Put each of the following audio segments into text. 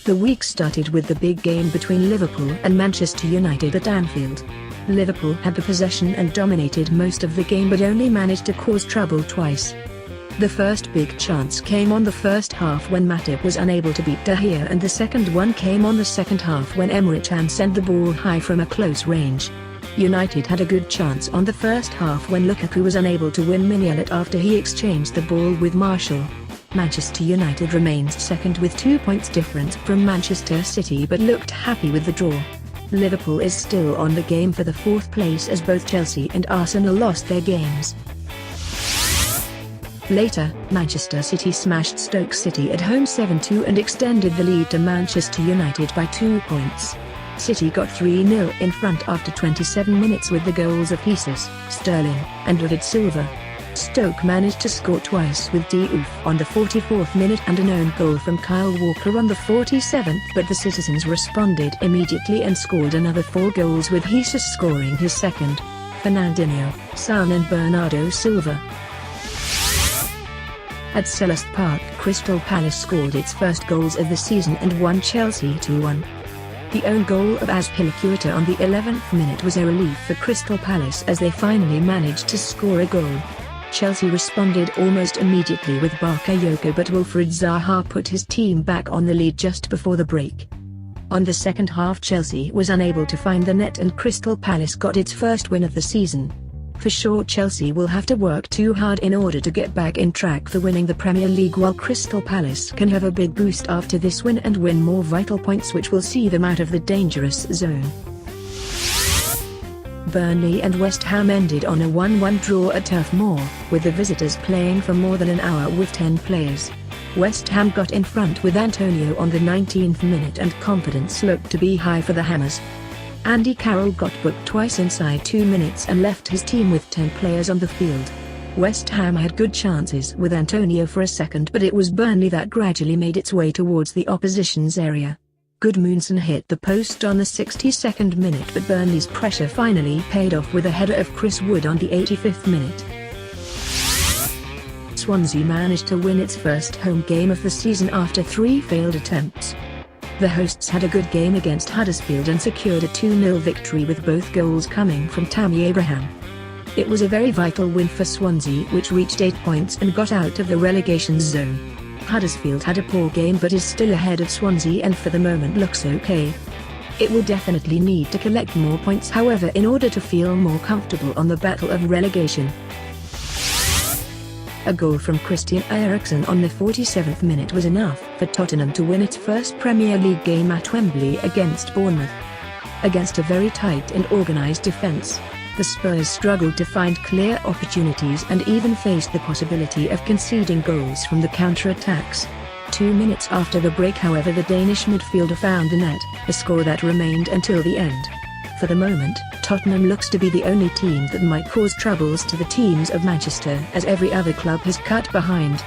The week started with the big game between Liverpool and Manchester United at Anfield. Liverpool had the possession and dominated most of the game but only managed to cause trouble twice. The first big chance came on the first half when Matip was unable to beat De Gea, and the second one came on the second half when Emre Can sent the ball high from a close range. United had a good chance on the first half when Lukaku was unable to win Mignolet after he exchanged the ball with Martial. Manchester United remains second with 2 points difference from Manchester City but looked happy with the draw. Liverpool is still on the game for the fourth place as both Chelsea and Arsenal lost their games. Later, Manchester City smashed Stoke City at home 7-2 and extended the lead to Manchester United by 2 points. City got 3-0 in front after 27 minutes with the goals of Jesus, Sterling, and David Silva. Stoke managed to score twice with Diouf on the 44th minute and an own goal from Kyle Walker on the 47th, but the citizens responded immediately and scored another 4 goals with Jesus scoring his second, Fernandinho, Son and Bernardo Silva. At Selhurst Park, Crystal Palace scored its first goals of the season and won Chelsea 2-1. The own goal of Azpilicueta on the 11th minute was a relief for Crystal Palace as they finally managed to score a goal. Chelsea responded almost immediately with Bakayoko, but Wilfried Zaha put his team back on the lead just before the break. On the second half, Chelsea was unable to find the net and Crystal Palace got its first win of the season. For sure, Chelsea will have to work too hard in order to get back in track for winning the Premier League, while Crystal Palace can have a big boost after this win and win more vital points which will see them out of the dangerous zone. Burnley and West Ham ended on a 1-1 draw at Turf Moor, with the visitors playing for more than an hour with 10 players. West Ham got in front with Antonio on the 19th minute and confidence looked to be high for the Hammers. Andy Carroll got booked twice inside 2 minutes and left his team with 10 players on the field. West Ham had good chances with Antonio for a second, but it was Burnley that gradually made its way towards the opposition's area. Gudmundsson hit the post on the 62nd minute, but Burnley's pressure finally paid off with a header of Chris Wood on the 85th minute. Swansea managed to win its first home game of the season after 3 failed attempts. The hosts had a good game against Huddersfield and secured a 2-0 victory with both goals coming from Tammy Abraham. It was a very vital win for Swansea, which reached 8 points and got out of the relegation zone. Huddersfield had a poor game but is still ahead of Swansea and for the moment looks okay. It will definitely need to collect more points, however, in order to feel more comfortable on the battle of relegation. A goal from Christian Eriksen on the 47th minute was enough for Tottenham to win its first Premier League game at Wembley against Bournemouth. Against a very tight and organised defence, the Spurs struggled to find clear opportunities and even faced the possibility of conceding goals from the counter-attacks. 2 minutes after the break, however, the Danish midfielder found the net, a score that remained until the end. For the moment, Tottenham looks to be the only team that might cause troubles to the teams of Manchester, as every other club has cut behind.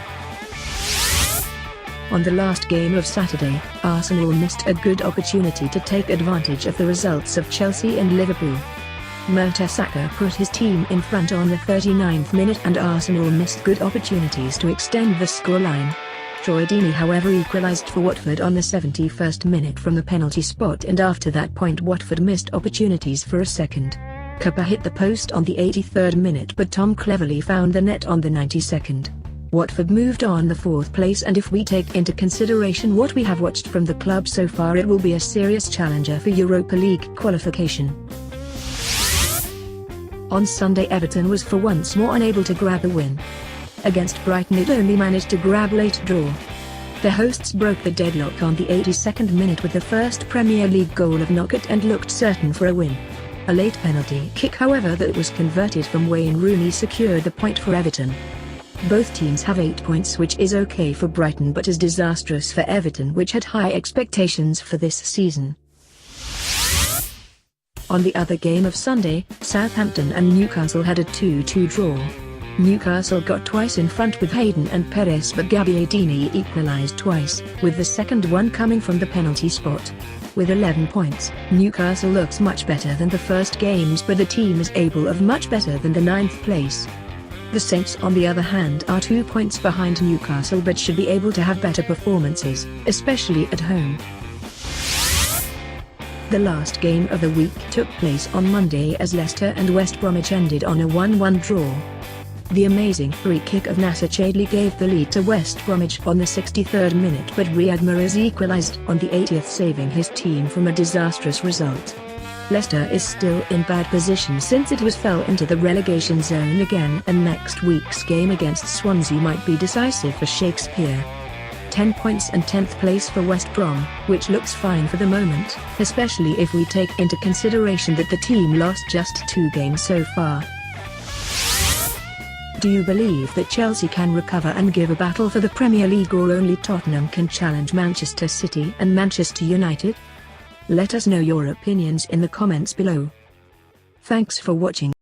On the last game of Saturday, Arsenal missed a good opportunity to take advantage of the results of Chelsea and Liverpool. Mertesacker put his team in front on the 39th minute and Arsenal missed good opportunities to extend the scoreline. Troy Deeney, however, equalised for Watford on the 71st minute from the penalty spot, and after that point Watford missed opportunities for a second. Cooper hit the post on the 83rd minute, but Tom cleverly found the net on the 92nd. Watford moved on the 4th place, and if we take into consideration what we have watched from the club so far, it will be a serious challenger for Europa League qualification. On Sunday, Everton was for once more unable to grab a win. Against Brighton, it only managed to grab a late draw. The hosts broke the deadlock on the 82nd minute with the first Premier League goal of Knockaert and looked certain for a win. A late penalty kick, however, that was converted from Wayne Rooney secured the point for Everton. Both teams have 8 points, which is okay for Brighton but is disastrous for Everton, which had high expectations for this season. On the other game of Sunday, Southampton and Newcastle had a 2-2 draw. Newcastle got twice in front with Hayden and Perez, but Gabbiadini equalised twice, with the second one coming from the penalty spot. With 11 points, Newcastle looks much better than the first games, but the team is able of much better than the 9th place. The Saints, on the other hand, are 2 points behind Newcastle but should be able to have better performances, especially at home. The last game of the week took place on Monday as Leicester and West Bromwich ended on a 1-1 draw. The amazing free kick of Nasser Chadli gave the lead to West Bromwich on the 63rd minute, but Riyad Mahrez equalised on the 80th, saving his team from a disastrous result. Leicester is still in bad position since it fell into the relegation zone again, and next week's game against Swansea might be decisive for Shakespeare. 10 points and 10th place for West Brom, which looks fine for the moment, especially if we take into consideration that the team lost just 2 games so far. Do you believe that Chelsea can recover and give a battle for the Premier League, or only Tottenham can challenge Manchester City and Manchester United? Let us know your opinions in the comments below. Thanks for watching.